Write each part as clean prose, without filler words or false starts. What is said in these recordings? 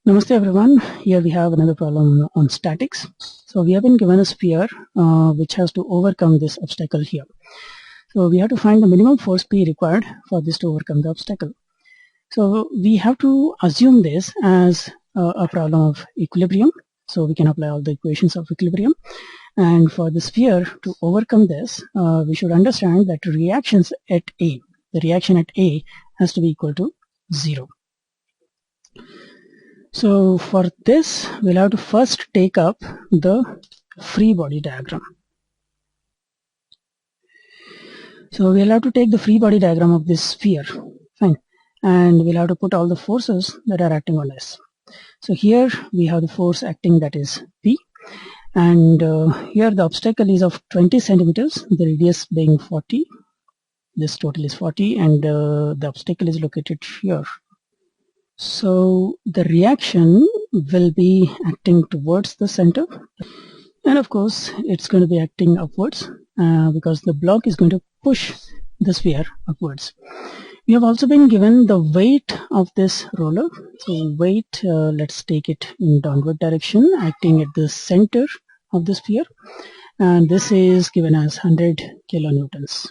Namaste everyone. Here we have another problem on statics. So we have been given a sphere which has to overcome this obstacle here. So we have to find the minimum force P required for this to overcome the obstacle. So we have to assume this as a problem of equilibrium. So we can apply all the equations of equilibrium. And for the sphere to overcome this, we should understand that reactions at A, the reaction at A has to be equal to 0. So for this, we'll have to first take up the free body diagram. So we'll have to take the free body diagram of this sphere, fine, and we'll have to put all the forces that are acting on S. So here we have the force acting, that is P, and here the obstacle is of 20 centimeters, the radius being 40. This total is 40, and the obstacle is located here. So the reaction will be acting towards the center, and of course it's going to be acting upwards because the block is going to push the sphere upwards. We have also been given the weight of this roller. So weight, let's take it in downward direction, acting at the center of the sphere, and this is given as 100 kilonewtons.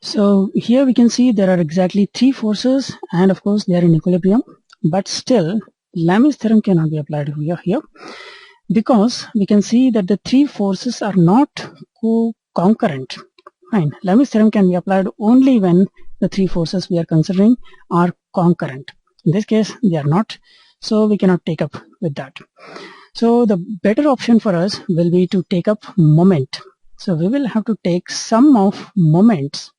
So here we can see there are exactly 3 forces, and of course they are in equilibrium, but still Lami's theorem cannot be applied here because we can see that the 3 forces are not concurrent. Fine. Lami's theorem can be applied only when the 3 forces we are considering are concurrent. In this case they are not, so we cannot take up with that. So the better option for us will be to take up moment. So we will have to take sum of moments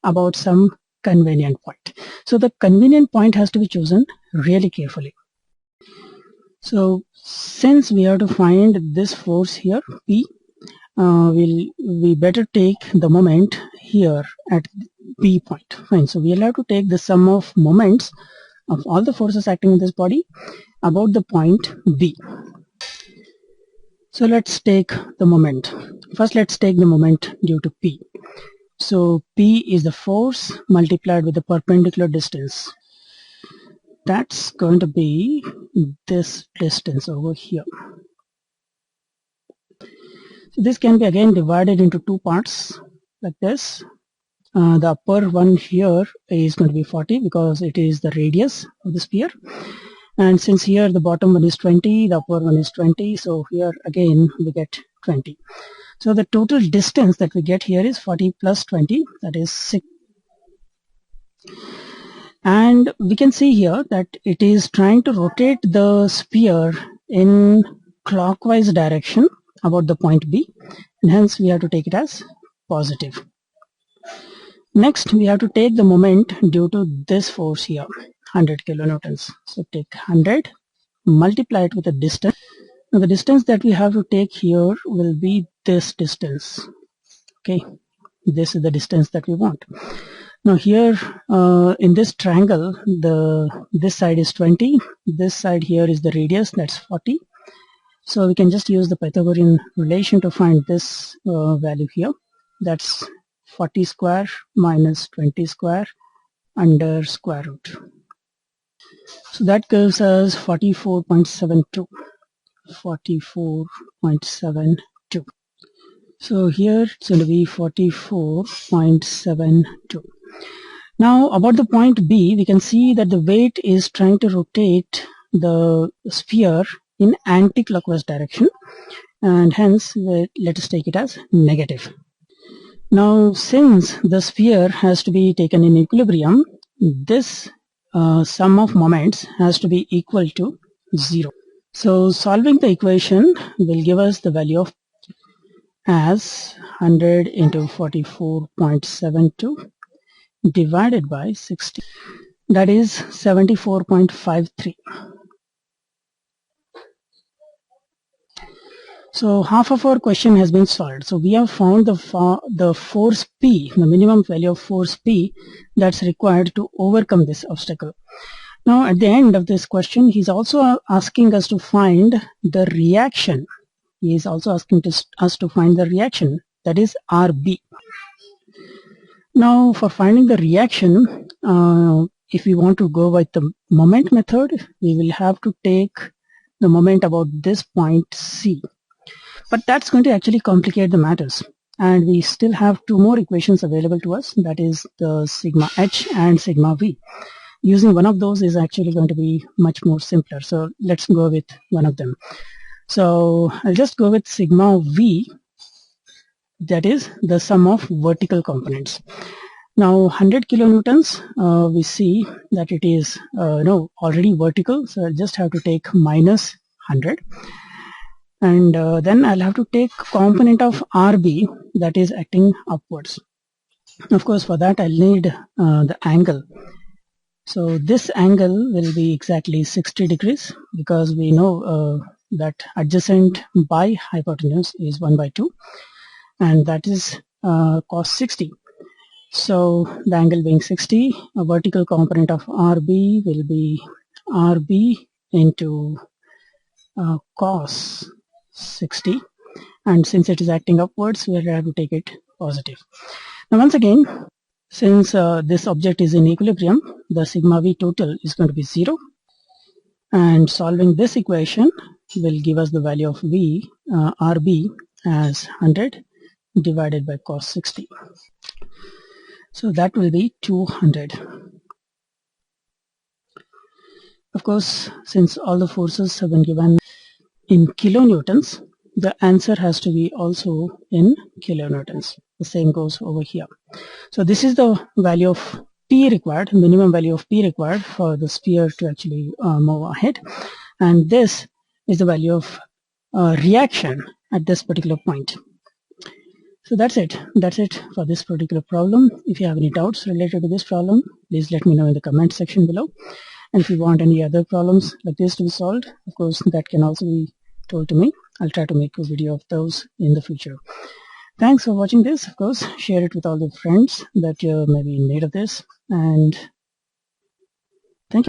about some convenient point. So the convenient point has to be chosen really carefully. So since we have to find this force here, P, we better take the moment here at P point. Fine. So we'll have to take the sum of moments of all the forces acting in this body about the point B. So let's take the moment. First let's take the moment due to P. So P is the force multiplied with the perpendicular distance. That's going to be this distance over here. So this can be again divided into 2 parts like this. The upper one here is going to be 40 because it is the radius of the sphere. And since here the bottom one is 20, the upper one is 20, so here again we get 20. So the total distance that we get here is 40 plus 20, that is 6. And we can see here that it is trying to rotate the sphere in clockwise direction about the point B, and hence we have to take it as positive. Next we have to take the moment due to this force here, 100 kilonewtons. So take 100, multiply it with the distance. Now the distance that we have to take here will be this distance. Okay, this is the distance that we want. Now here in this triangle, this side is 20, this side here is the radius, that's 40. So we can just use the Pythagorean relation to find this value here. That's 40 square minus 20 square under square root. So that gives us 44.72. 44.72. So here it's going to be 44.72. Now about the point B, we can see that the weight is trying to rotate the sphere in anti-clockwise direction, and hence let us take it as negative. Now since the sphere has to be taken in equilibrium, this sum of moments has to be equal to 0. So solving the equation will give us the value of as 100 into 44.72 divided by 60. That is 74.53. So half of our question has been solved. So we have found the force P, the minimum value of force P that's required to overcome this obstacle. Now at the end of this question, he's also asking us to find the reaction. He is also asking us to find the reaction, that is RB. Now for finding the reaction, if we want to go with the moment method, we will have to take the moment about this point C. But that's going to actually complicate the matters. And we still have two more equations available to us, that is the sigma h and sigma v. Using one of those is actually going to be much more simpler. So let's go with one of them. So I'll just go with sigma v, that is the sum of vertical components. Now 100 kilonewtons, we see that it is already vertical, so I'll just have to take minus 100. And then I'll have to take component of RB that is acting upwards. Of course, for that I'll need the angle. So this angle will be exactly 60 degrees because we know that adjacent by hypotenuse is 1/2, and that is cos 60. So the angle being 60, a vertical component of RB will be RB into cos 60, and since it is acting upwards, we have to take it positive. Now once again, since this object is in equilibrium, the sigma v total is going to be 0, and solving this equation will give us the value of v RB as 100 divided by cos 60. So that will be 200. Of course, since all the forces have been given in kilonewtons, the answer has to be also in kilonewtons. The same goes over here. So this is the value of P required, minimum value of P required for the sphere to actually move ahead. And this is the value of reaction at this particular point. So that's it. That's it for this particular problem. If you have any doubts related to this problem, please let me know in the comment section below. And if you want any other problems like this to be solved, of course, that can also be told to me. I'll try to make a video of those in the future. Thanks for watching this. Of course, share it with all the friends that may be in need of this. And